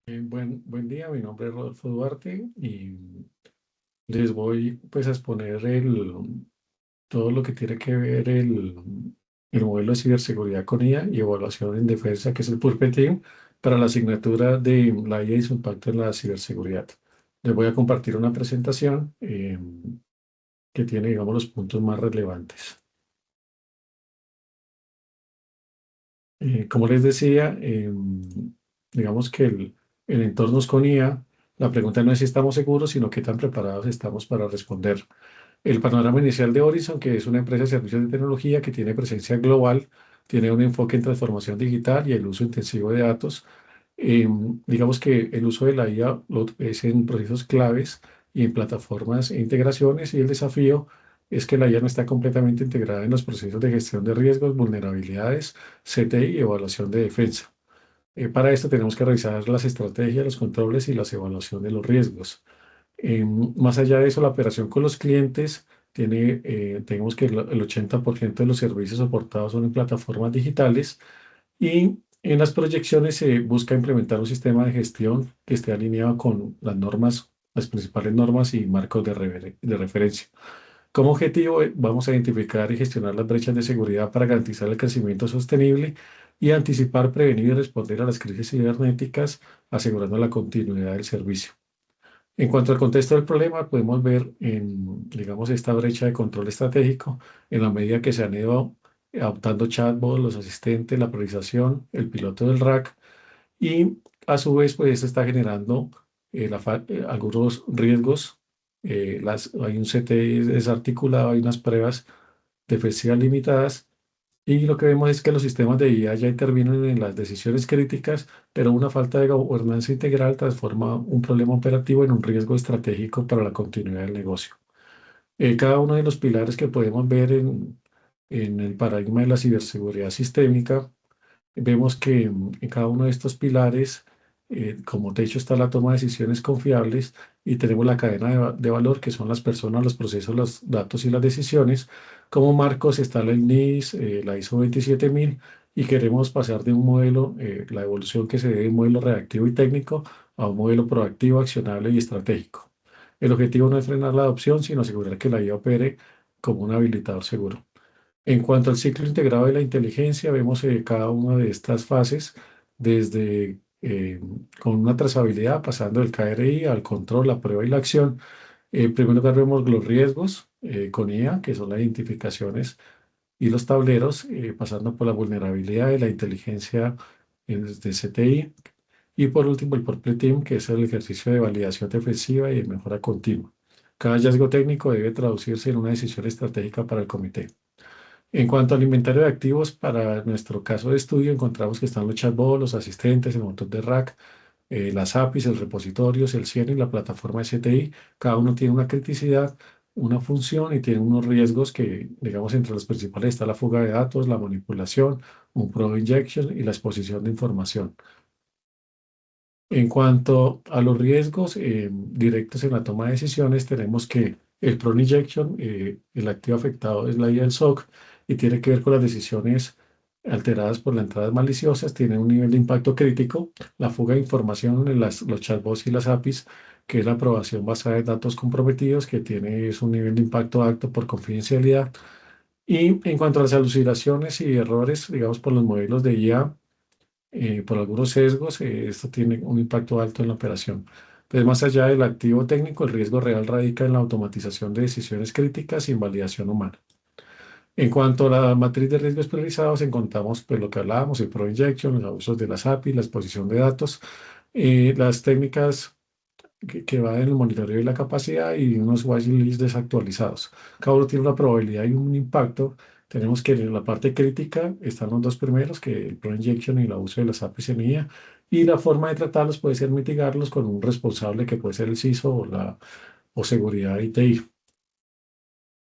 Buen día, mi nombre es Rodolfo Duarte y les voy pues a exponer todo lo que tiene que ver el modelo de ciberseguridad con IA y evaluación en defensa, que es el PURPE-TEAM, para la asignatura de la IA y su impacto en la ciberseguridad. Les voy a compartir una presentación que tiene, digamos, los puntos más relevantes. Como les decía, digamos que el entorno es con IA. La pregunta no es si estamos seguros, sino qué tan preparados estamos para responder. El panorama inicial de Horizon, que es una empresa de servicios de tecnología que tiene presencia global, tiene un enfoque en transformación digital y el uso intensivo de datos. Digamos que el uso de la IA es en procesos claves y en plataformas e integraciones, y el desafío es que la IA no está completamente integrada en los procesos de gestión de riesgos, vulnerabilidades, CTI y evaluación de defensa. Para esto tenemos que revisar las estrategias, los controles y las evaluación de los riesgos. Más allá de eso, la operación con los clientes tenemos que el 80% de los servicios soportados son en plataformas digitales, y en las proyecciones se busca implementar un sistema de gestión que esté alineado con las normas, las principales normas y marcos de referencia. Como objetivo, vamos a identificar y gestionar las brechas de seguridad para garantizar el crecimiento sostenible y anticipar, prevenir y responder a las crisis cibernéticas, asegurando la continuidad del servicio. En cuanto al contexto del problema, podemos ver digamos, esta brecha de control estratégico en la medida que se han ido adoptando chatbots, los asistentes, la priorización, el piloto del rack, y a su vez, pues esto está generando algunos riesgos. Hay un CTI desarticulado, hay unas pruebas defensivas limitadas, y lo que vemos es que los sistemas de IA ya intervienen en las decisiones críticas, pero una falta de gobernanza integral transforma un problema operativo en un riesgo estratégico para la continuidad del negocio. Cada uno de los pilares que podemos ver en el paradigma de la ciberseguridad sistémica, vemos que en cada uno de estos pilares, como techo está la toma de decisiones confiables, y tenemos la cadena de valor, que son las personas, los procesos, los datos y las decisiones. Como marcos está la NIS, la ISO 27000, y queremos pasar de un modelo, la evolución que se dé de un modelo reactivo y técnico a un modelo proactivo, accionable y estratégico. El objetivo no es frenar la adopción, sino asegurar que la IA opere como un habilitador seguro. En cuanto al ciclo integrado de la inteligencia, vemos cada una de estas fases desde con una trazabilidad, pasando del KRI al control, la prueba y la acción. En primer lugar, vemos los riesgos con IA, que son las identificaciones y los tableros, pasando por la vulnerabilidad de la inteligencia de CTI. Y por último, el Purple Team, que es el ejercicio de validación defensiva y de mejora continua. Cada hallazgo técnico debe traducirse en una decisión estratégica para el comité. En cuanto al inventario de activos, para nuestro caso de estudio, encontramos que están los chatbots, los asistentes, el motor de rack, las APIs, el repositorios, el CIEM y la plataforma STI. Cada uno tiene una criticidad, una función y tiene unos riesgos que, digamos, entre los principales está la fuga de datos, la manipulación, un probe injection y la exposición de información. En cuanto a los riesgos directos en la toma de decisiones, tenemos que el prone injection, el activo afectado es la IA del SOC, y tiene que ver con las decisiones alteradas por las entradas maliciosas, tiene un nivel de impacto crítico. La fuga de información en los chatbots y las APIs, que es la aprobación basada en datos comprometidos, que tiene es un nivel de impacto alto por confidencialidad. Y en cuanto a las alucinaciones y errores, digamos, por los modelos de IA, por algunos sesgos, esto tiene un impacto alto en la operación. Pero más allá del activo técnico, el riesgo real radica en la automatización de decisiones críticas sin validación humana. En cuanto a la matriz de riesgos priorizados, encontramos pues, lo que hablábamos, el Pro Injection, los abusos de las API, la exposición de datos, las técnicas que van en el monitoreo y la capacidad, y unos whitelists desactualizados. Cada uno tiene una probabilidad y un impacto. Tenemos que en la parte crítica están los dos primeros, que el Pro Injection y el abuso de las APIs en IA, y la forma de tratarlos puede ser mitigarlos con un responsable que puede ser el CISO o seguridad ITI.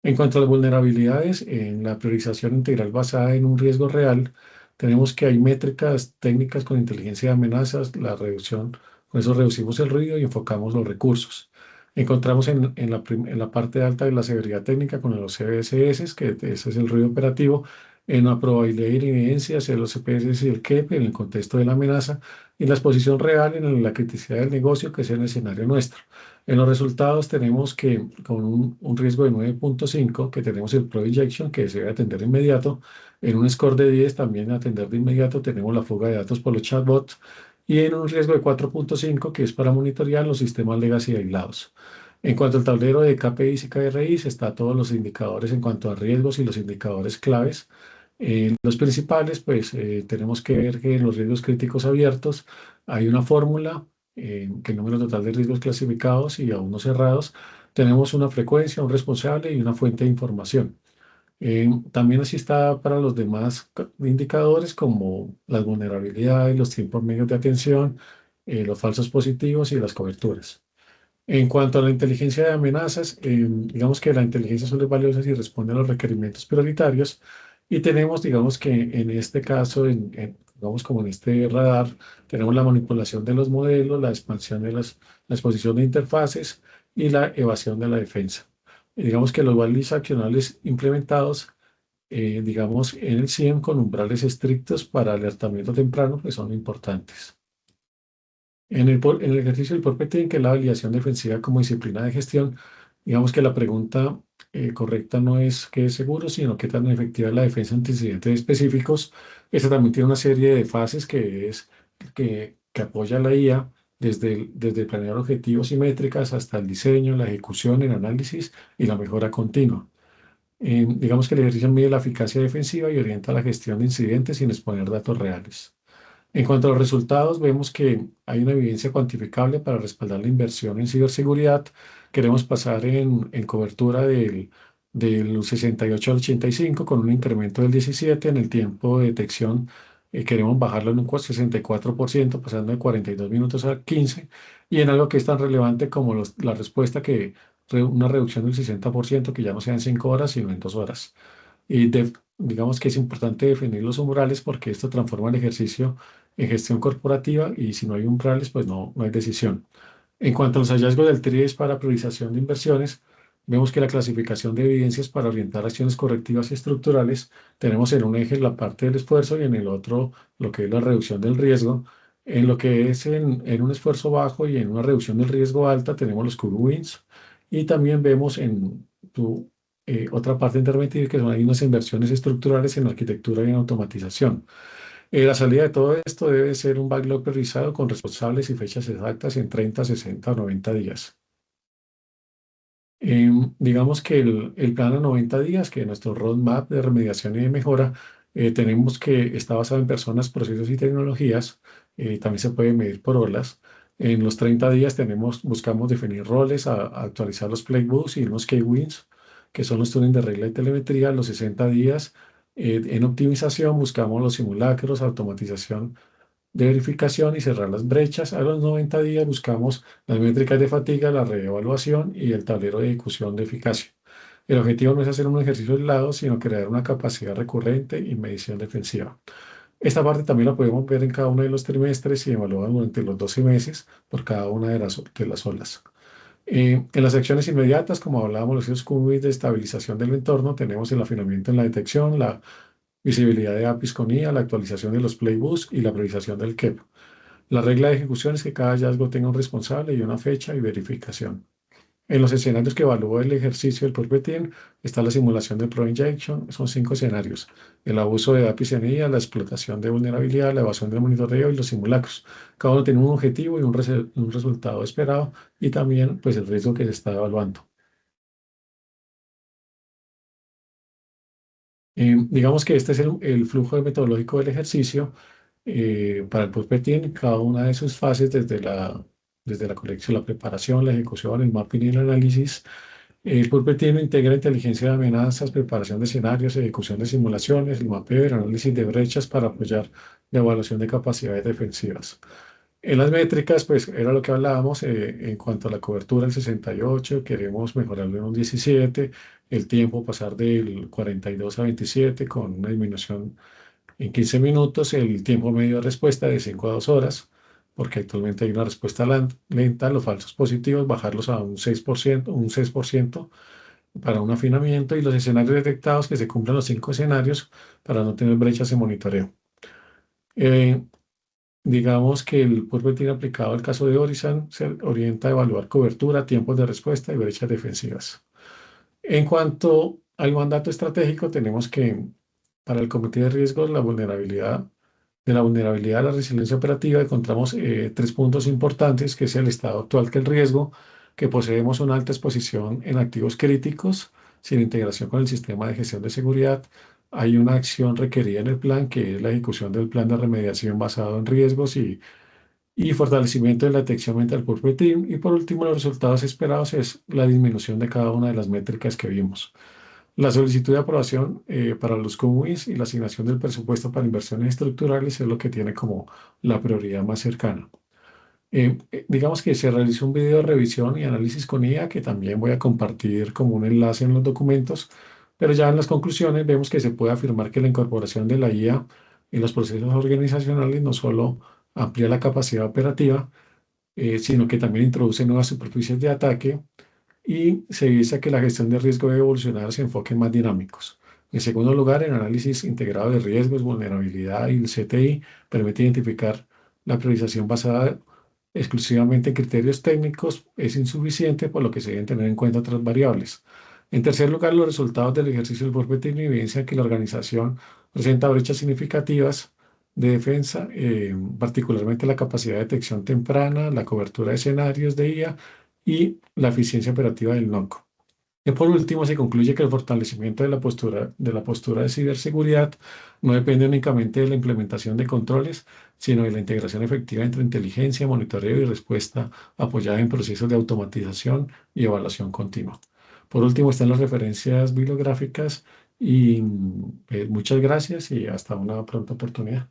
En cuanto a las vulnerabilidades, en la priorización integral basada en un riesgo real, tenemos que hay métricas técnicas con inteligencia de amenazas, la reducción, con eso reducimos el ruido y enfocamos los recursos. Encontramos en la parte alta de la severidad técnica con los CBSS, que ese es el ruido operativo, en la probabilidad de evidencias, los CPS y el KEP, en el contexto de la amenaza, y la exposición real en la criticidad del negocio, que es el escenario nuestro. En los resultados tenemos que con un riesgo de 9.5, que tenemos el Projection, que se debe atender de inmediato. En un score de 10, también atender de inmediato, tenemos la fuga de datos por los chatbots. Y en un riesgo de 4.5, que es para monitorear los sistemas legacy aislados. En cuanto al tablero de KPIs y KRIs, está todos los indicadores en cuanto a riesgos y los indicadores claves. Los principales, pues tenemos que ver que en los riesgos críticos abiertos hay una fórmula, que el número total de riesgos clasificados y aún no cerrados, tenemos una frecuencia, un responsable y una fuente de información. También así está para los demás indicadores como las vulnerabilidades, los tiempos medios de atención, los falsos positivos y las coberturas. En cuanto a la inteligencia de amenazas, digamos que la inteligencia solo es valiosa si responde a los requerimientos prioritarios y tenemos, digamos que en este caso, digamos como en este radar, tenemos la manipulación de los modelos, la expansión de la exposición de interfaces y la evasión de la defensa. Y digamos que los values accionables implementados, digamos, en el CIEM con umbrales estrictos para alertamiento temprano, pues son importantes. En el ejercicio del porpetín, que es la validación defensiva como disciplina de gestión, digamos que la pregunta correcta no es qué es seguro, sino qué tan efectiva es la defensa ante incidentes específicos. Esta también tiene una serie de fases que apoya la IA desde el planear objetivos y métricas hasta el diseño, la ejecución, el análisis y la mejora continua. Digamos que el ejercicio mide la eficacia defensiva y orienta la gestión de incidentes sin exponer datos reales. En cuanto a los resultados, vemos que hay una evidencia cuantificable para respaldar la inversión en ciberseguridad. Queremos pasar en cobertura del 68 al 85 con un incremento del 17 en el tiempo de detección. Queremos bajarlo en un 64%, pasando de 42 minutos a 15. Y en algo que es tan relevante como la respuesta, una reducción del 60%, que ya no sea en 5 horas, sino en 2 horas. Y digamos que es importante definir los umbrales porque esto transforma el ejercicio en gestión corporativa y si no hay umbrales, pues no hay decisión. En cuanto a los hallazgos del TRIES para priorización de inversiones, vemos que la clasificación de evidencias para orientar acciones correctivas y estructurales, tenemos en un eje la parte del esfuerzo y en el otro lo que es la reducción del riesgo. En lo que es en un esfuerzo bajo y en una reducción del riesgo alta, tenemos los Q-Wins y también vemos en otra parte intermedia que son ahí unas inversiones estructurales en arquitectura y en automatización. La salida de todo esto debe ser un backlog priorizado con responsables y fechas exactas en 30, 60 o 90 días. Digamos que el plan a 90 días, que nuestro roadmap de remediación y de mejora, tenemos que está basado en personas, procesos y tecnologías. También se puede medir por olas. En los 30 días buscamos definir roles, actualizar los playbooks y unos K-wins, que son los tuning de regla y telemetría. Los 60 días, en optimización, buscamos los simulacros, automatización de verificación y cerrar las brechas. A los 90 días buscamos las métricas de fatiga, la reevaluación y el tablero de ejecución de eficacia. El objetivo no es hacer un ejercicio aislado, sino crear una capacidad recurrente y medición defensiva. Esta parte también la podemos ver en cada uno de los trimestres y evaluar durante los 12 meses por cada una de las olas. En las acciones inmediatas, como hablábamos, los esos QBs de estabilización del entorno, tenemos el afinamiento en la detección, la visibilidad de APIs con IA, la actualización de los playbooks y la priorización del KEP. La regla de ejecución es que cada hallazgo tenga un responsable y una fecha y verificación. En los escenarios que evalúa el ejercicio del propio team está la simulación de Pro Injection, son 5 escenarios. El abuso de APIs en IA, la explotación de vulnerabilidad, la evasión del monitoreo y los simulacros. Cada uno tiene un objetivo y un resultado esperado y también pues el riesgo que se está evaluando. Digamos que este es el flujo metodológico del ejercicio para el PUSPE tiene cada una de sus fases desde la colección, la preparación, la ejecución, el mapping y el análisis. El PUSPE tiene integra inteligencia de amenazas, preparación de escenarios, ejecución de simulaciones, el mapeo y el análisis de brechas para apoyar la evaluación de capacidades defensivas. En las métricas, pues era lo que hablábamos en cuanto a la cobertura, el 68, queremos mejorarlo en un 17, el tiempo pasar del 42 a 27 con una disminución en 15 minutos, el tiempo medio de respuesta de 5 a 2 horas, porque actualmente hay una respuesta lenta, los falsos positivos, bajarlos a un 6% para un afinamiento y los escenarios detectados que se cumplan los 5 escenarios para no tener brechas en monitoreo. Eh, Digamos que el Purbetin aplicado al caso de Orisan se orienta a evaluar cobertura, tiempos de respuesta y brechas defensivas. En cuanto al mandato estratégico, tenemos que para el comité de riesgos, de la vulnerabilidad a la resiliencia operativa, encontramos tres puntos importantes, que es el estado actual del riesgo, que poseemos una alta exposición en activos críticos, sin integración con el sistema de gestión de seguridad. Hay una acción requerida en el plan, que es la ejecución del plan de remediación basado en riesgos y fortalecimiento de la detección mental por team. Y por último, los resultados esperados es la disminución de cada una de las métricas que vimos. La solicitud de aprobación para los COMUIs y la asignación del presupuesto para inversiones estructurales es lo que tiene como la prioridad más cercana. Digamos que se realizó un video de revisión y análisis con IA que también voy a compartir como un enlace en los documentos, pero ya en las conclusiones vemos que se puede afirmar que la incorporación de la IA en los procesos organizacionales no solo amplía la capacidad operativa, sino que también introduce nuevas superficies de ataque y se dice que la gestión de riesgo debe evolucionar hacia enfoques más dinámicos. En segundo lugar, el análisis integrado de riesgos, vulnerabilidad y el CTI permite identificar la priorización basada exclusivamente en criterios técnicos es insuficiente, por lo que se deben tener en cuenta otras variables. En tercer lugar, los resultados del ejercicio del forfait evidencian que la organización presenta brechas significativas de defensa, particularmente la capacidad de detección temprana, la cobertura de escenarios de IA y la eficiencia operativa del NOC. Y por último, se concluye que el fortalecimiento de la postura de ciberseguridad no depende únicamente de la implementación de controles, sino de la integración efectiva entre inteligencia, monitoreo y respuesta apoyada en procesos de automatización y evaluación continua. Por último, están las referencias bibliográficas y muchas gracias y hasta una pronta oportunidad.